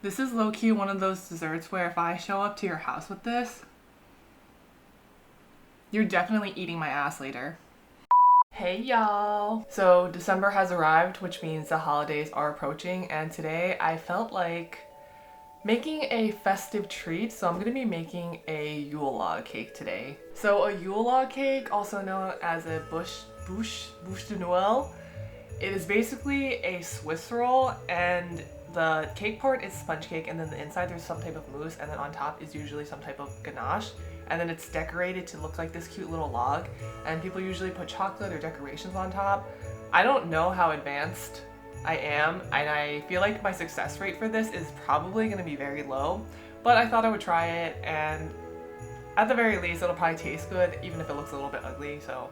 This is low-key one of those desserts where if I show up to your house with this, you're definitely eating my ass later. Hey y'all! So December has arrived, which means the holidays are approaching, and today I felt like making a festive treat, so I'm gonna be making a Yule Log cake today. So a Yule Log cake, also known as a Buche de Noel, it is basically a Swiss roll, and the cake part is sponge cake, and then the inside there's some type of mousse, and then on top is usually some type of ganache, and then it's decorated to look like this cute little log, and people usually put chocolate or decorations on top. I don't know how advanced I am, and I feel like my success rate for this is probably going to be very low, but I thought I would try it, and at the very least it'll probably taste good even if it looks a little bit ugly. So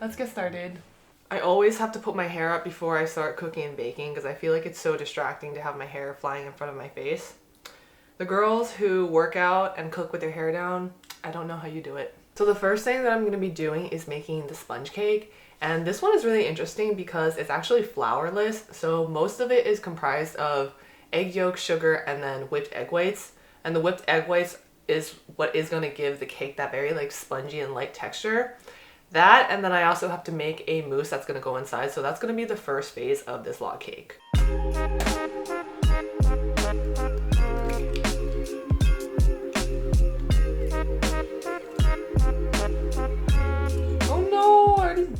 let's get started. I always have to put my hair up before I start cooking and baking because I feel like it's so distracting to have my hair flying in front of my face. The girls who work out and cook with their hair down, I don't know how you do it. So the first thing that I'm going to be doing is making the sponge cake. And this one is really interesting because it's actually flourless, so most of it is comprised of egg yolk, sugar, and then whipped egg whites. And the whipped egg whites is what is going to give the cake that very like spongy and light texture. That, and then I also have to make a mousse that's going to go inside, so that's going to be the first phase of this log cake.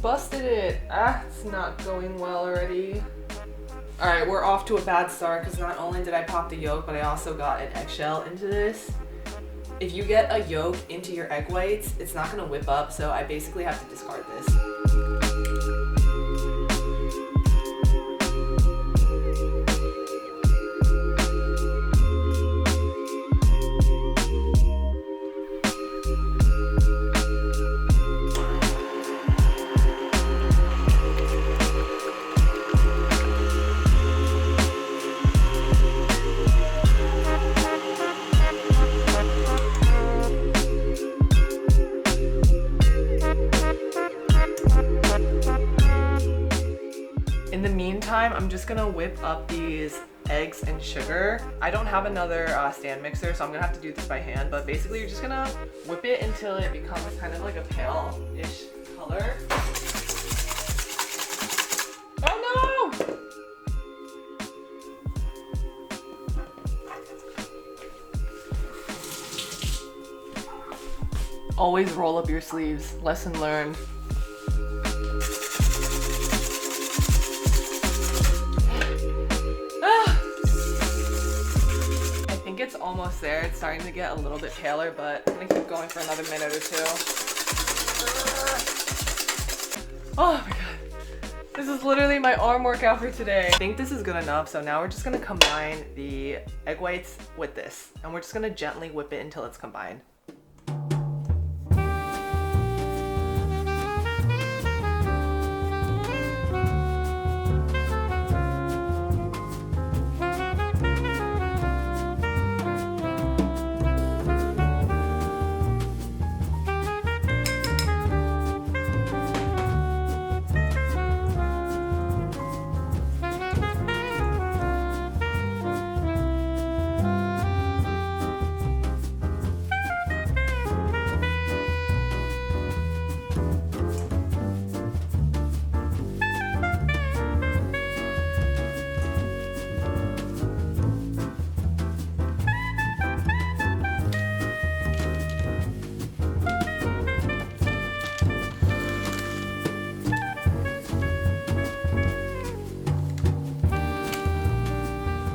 Busted it. It's not going well already. Alright, we're off to a bad start because not only did I pop the yolk, but I also got an eggshell into this. If you get a yolk into your egg whites, it's not going to whip up, so I basically have to discard this. In the meantime, I'm just gonna whip up these eggs and sugar. I don't have another stand mixer, so I'm gonna have to do this by hand, but basically you're just gonna whip it until it becomes kind of like a pale-ish color. Oh no! Always roll up your sleeves. Lesson learned. It's almost there. It's starting to get a little bit paler, but I'm gonna keep going for another minute or two. Oh my god. This is literally my arm workout for today. I think this is good enough, so now we're just gonna combine the egg whites with this, and we're just gonna gently whip it until it's combined.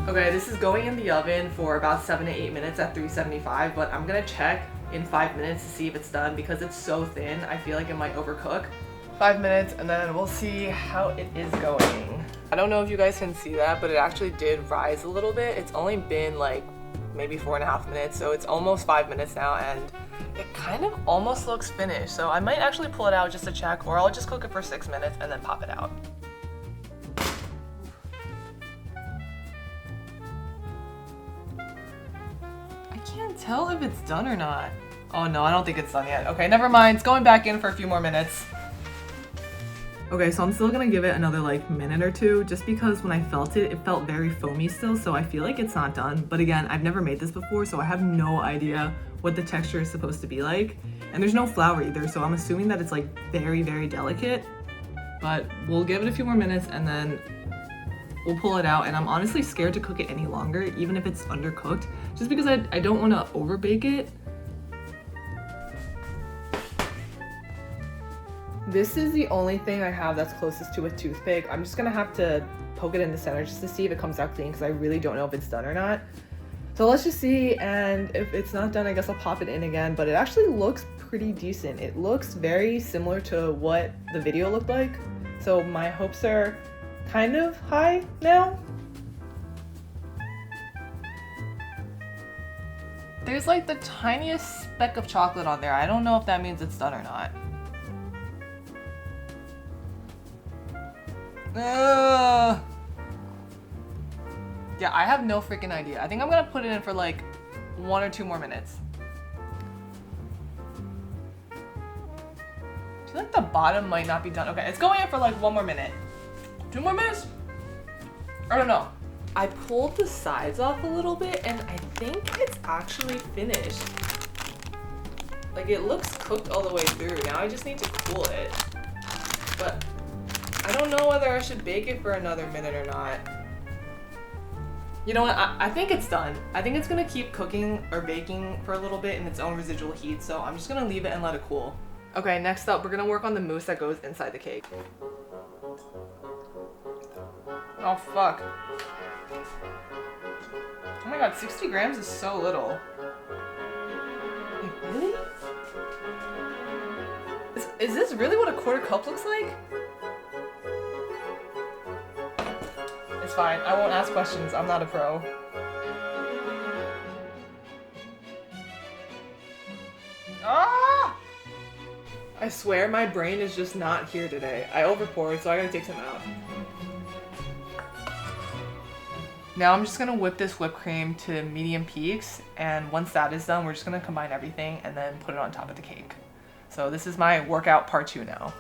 Okay, this is going in the oven for about 7 to 8 minutes at 375, but I'm gonna check in 5 minutes to see if it's done because it's so thin. I feel like it might overcook. 5 minutes and then we'll see how it is going. I don't know if you guys can see that, but it actually did rise a little bit. It's only been like maybe 4.5 minutes, so it's almost 5 minutes now, and it kind of almost looks finished. So I might actually pull it out just to check, or I'll just cook it for 6 minutes and then pop it out. I can't tell if it's done or not. Oh no, I don't think it's done yet. Okay, never mind. It's going back in for a few more minutes. Okay, so I'm still gonna give it another like minute or two just because when I felt it, it felt very foamy still, so I feel like it's not done. But again, I've never made this before, so I have no idea what the texture is supposed to be like. And there's no flour either, so I'm assuming that it's like very, very delicate. But we'll give it a few more minutes and then we'll pull it out. And I'm honestly scared to cook it any longer, even if it's undercooked, just because I don't wanna over bake it. This is the only thing I have that's closest to a toothpick. I'm just gonna have to poke it in the center just to see if it comes out clean because I really don't know if it's done or not. So let's just see, and if it's not done, I guess I'll pop it in again, but it actually looks pretty decent. It looks very similar to what the video looked like. So my hopes are kind of high now. There's like the tiniest speck of chocolate on there. I don't know if that means it's done or not. Yeah, I have no freaking idea. I think I'm gonna put it in for like 1 or 2 more minutes. I feel like the bottom might not be done. Okay, it's going in for like 1 more minute. 2 more minutes? I don't know. I pulled the sides off a little bit and I think it's actually finished. Like it looks cooked all the way through. Now I just need to cool it. But I don't know whether I should bake it for another minute or not. You know what, I think it's done. I think it's gonna keep cooking or baking for a little bit in its own residual heat, so I'm just gonna leave it and let it cool. Okay, next up, we're gonna work on the mousse that goes inside the cake. Oh fuck. Oh my god, 60 grams is so little. Like, really? Is this really what a quarter cup looks like? It's fine. I won't ask questions. I'm not a pro. Ah! I swear my brain is just not here today. I overpoured, so I gotta take some out. Now I'm just gonna whip this whipped cream to medium peaks, and once that is done, we're just gonna combine everything and then put it on top of the cake. So this is my workout part 2 now.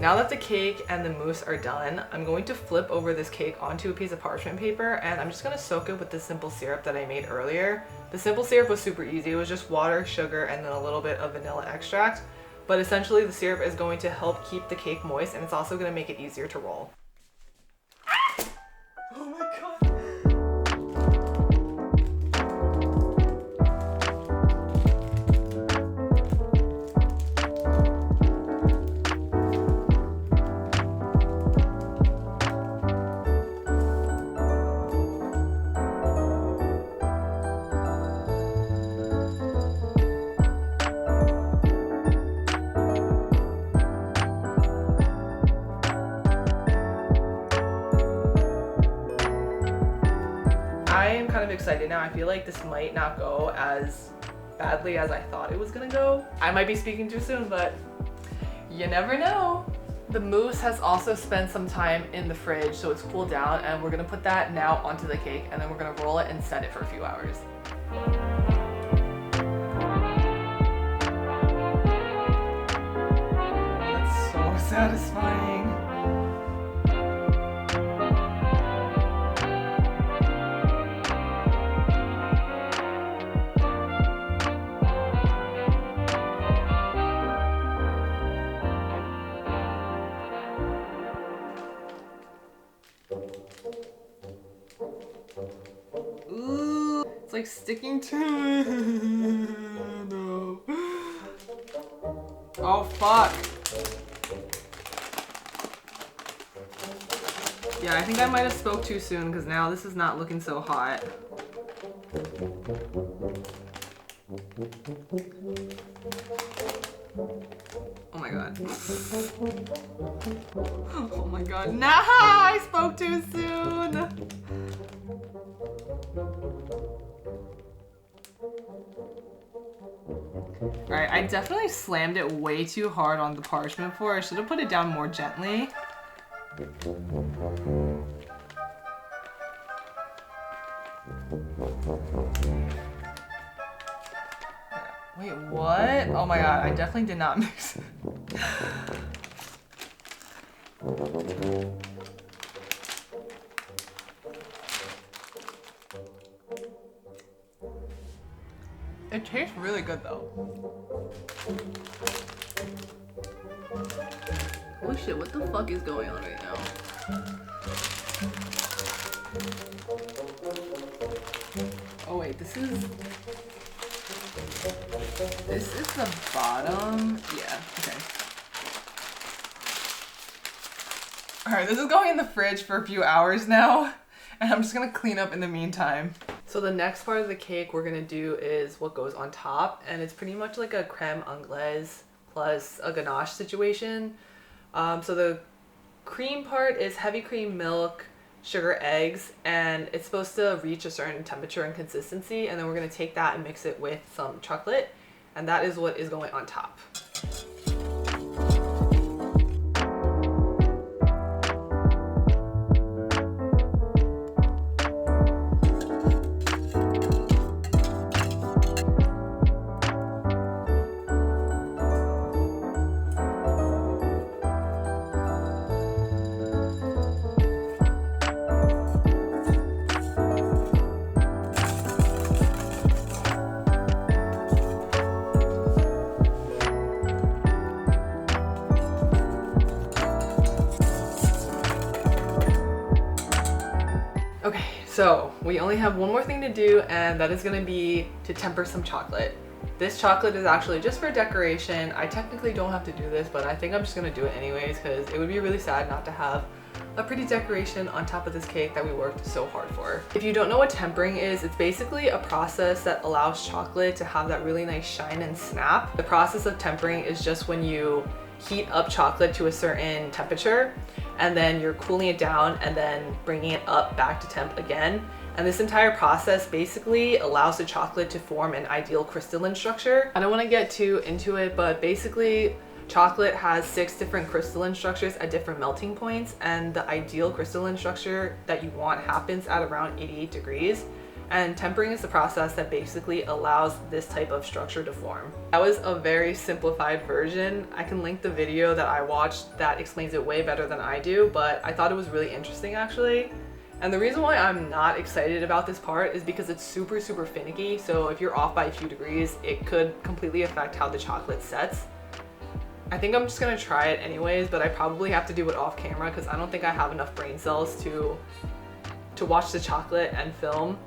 Now that the cake and the mousse are done, I'm going to flip over this cake onto a piece of parchment paper and I'm just gonna soak it with the simple syrup that I made earlier. The simple syrup was super easy. It was just water, sugar, and then a little bit of vanilla extract. But essentially the syrup is going to help keep the cake moist and it's also gonna make it easier to roll. Oh my god. I am kind of excited now. I feel like this might not go as badly as I thought it was gonna go. I might be speaking too soon, but you never know. The mousse has also spent some time in the fridge, so it's cooled down, and we're gonna put that now onto the cake, and then we're gonna roll it and set it for a few hours. That's so satisfying. Ooh, it's like sticking to it. No. Oh fuck. Yeah, I think I might have spoke too soon because now this is not looking so hot. Oh my god. Oh my god. Nah, I spoke too soon. Alright, I definitely slammed it way too hard on the parchment before. I should have put it down more gently. Wait, what? Oh my god, I definitely did not mix it. It tastes really good though. Oh shit, what the fuck is going on right now? Oh wait, this is the bottom. Yeah, okay. Alright, this is going in the fridge for a few hours now, and I'm just gonna clean up in the meantime. So the next part of the cake we're gonna do is what goes on top, and it's pretty much like a creme anglaise plus a ganache situation. So the cream part is heavy cream, milk, sugar, eggs, and it's supposed to reach a certain temperature and consistency, and then we're gonna take that and mix it with some chocolate, and that is what is going on top. Okay, so we only have one more thing to do, and that is gonna be to temper some chocolate. This chocolate is actually just for decoration. I technically don't have to do this, but I think I'm just gonna do it anyways because it would be really sad not to have a pretty decoration on top of this cake that we worked so hard for. If you don't know what tempering is, it's basically a process that allows chocolate to have that really nice shine and snap. The process of tempering is just when you heat up chocolate to a certain temperature, and then you're cooling it down and then bringing it up back to temp again. And this entire process basically allows the chocolate to form an ideal crystalline structure. I don't want to get too into it, but basically chocolate has 6 different crystalline structures at different melting points, and the ideal crystalline structure that you want happens at around 88 degrees. And tempering is the process that basically allows this type of structure to form. That was a very simplified version. I can link the video that I watched that explains it way better than I do, but I thought it was really interesting actually. And the reason why I'm not excited about this part is because it's super finicky, so if you're off by a few degrees, it could completely affect how the chocolate sets. I think I'm just gonna try it anyways, but I probably have to do it off camera because I don't think I have enough brain cells to watch the chocolate and film.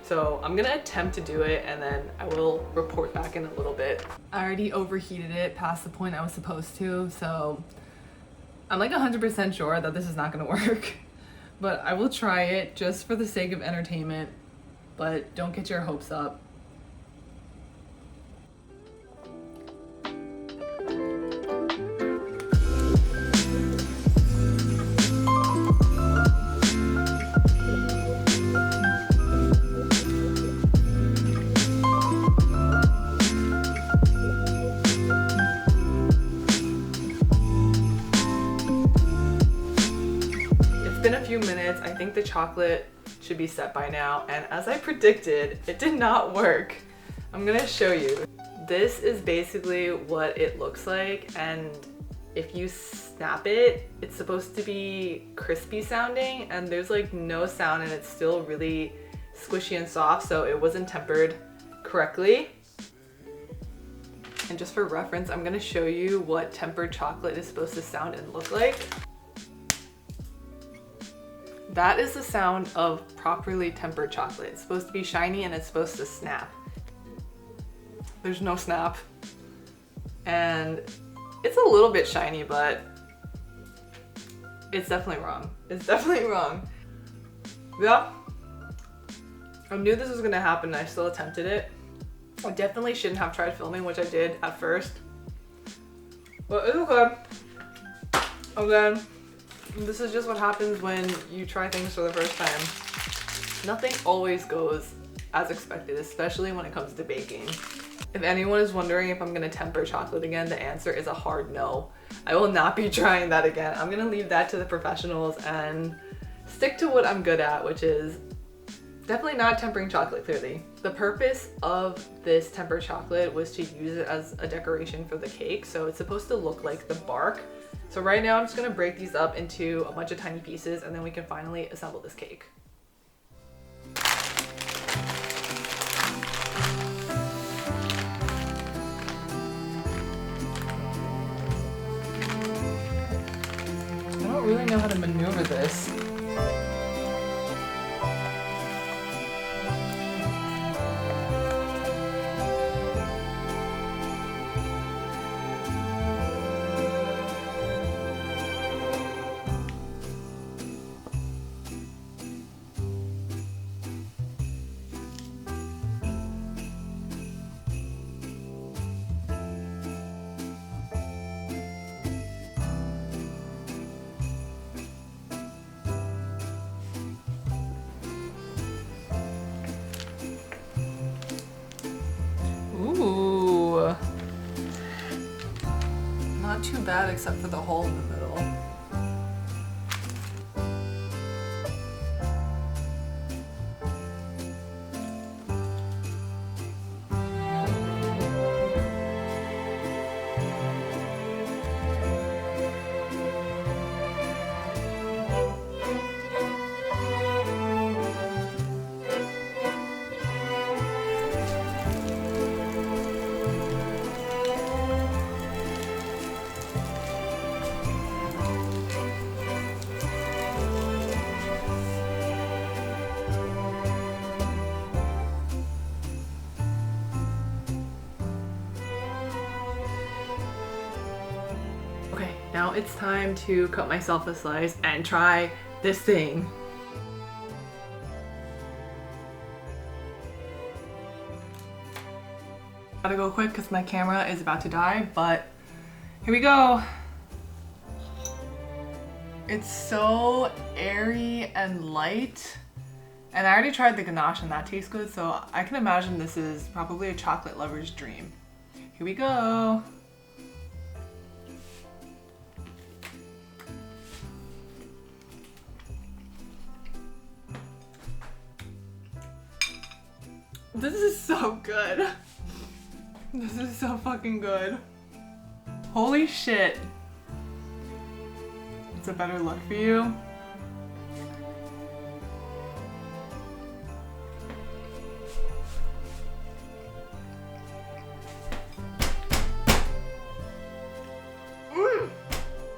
So I'm gonna attempt to do it and then I will report back in a little bit. I already overheated it past the point I was supposed to, so I'm like 100% sure that this is not gonna work. But I will try it just for the sake of entertainment, but don't get your hopes up. Been a few minutes. I think the chocolate should be set by now, and as I predicted, it did not work. I'm gonna show you. This is basically what it looks like, and if you snap it, it's supposed to be crispy sounding, and there's like no sound and it's still really squishy and soft, so it wasn't tempered correctly. And just for reference, I'm gonna show you what tempered chocolate is supposed to sound and look like. That is the sound of properly tempered chocolate. It's supposed to be shiny and it's supposed to snap. There's no snap. And it's a little bit shiny, but It's definitely wrong. It's definitely wrong. Yeah. I knew this was gonna happen and I still attempted it. I definitely shouldn't have tried filming, which I did at first. But it's okay. Again, this is just what happens when you try things for the first time. Nothing always goes as expected, especially when it comes to baking. If anyone is wondering if I'm gonna temper chocolate again, the answer is a hard no. I will not be trying that again. I'm gonna leave that to the professionals and stick to what I'm good at, which is definitely not tempering chocolate, clearly. The purpose of this tempered chocolate was to use it as a decoration for the cake, so it's supposed to look like the bark. So right now I'm just gonna break these up into a bunch of tiny pieces and then we can finally assemble this cake. I don't really know how to maneuver this. Ooh. Not too bad except for the hole in the middle. Okay, now it's time to cut myself a slice and try this thing. Gotta go quick because my camera is about to die, but here we go. It's so airy and light. And I already tried the ganache and that tastes good, so I can imagine this is probably a chocolate lover's dream. Here we go. This is so good. This is so fucking good. Holy shit. It's a better look for you.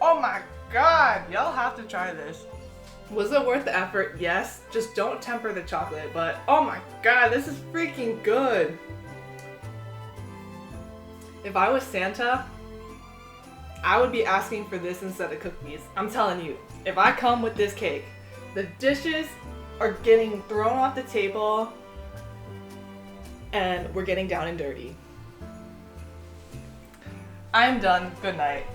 Oh my god, y'all have to try this. Was it worth the effort? Yes. Just don't temper the chocolate, but oh my god, this is freaking good. If I was Santa, I would be asking for this instead of cookies. I'm telling you, if I come with this cake, the dishes are getting thrown off the table and we're getting down and dirty. I'm done. Good night.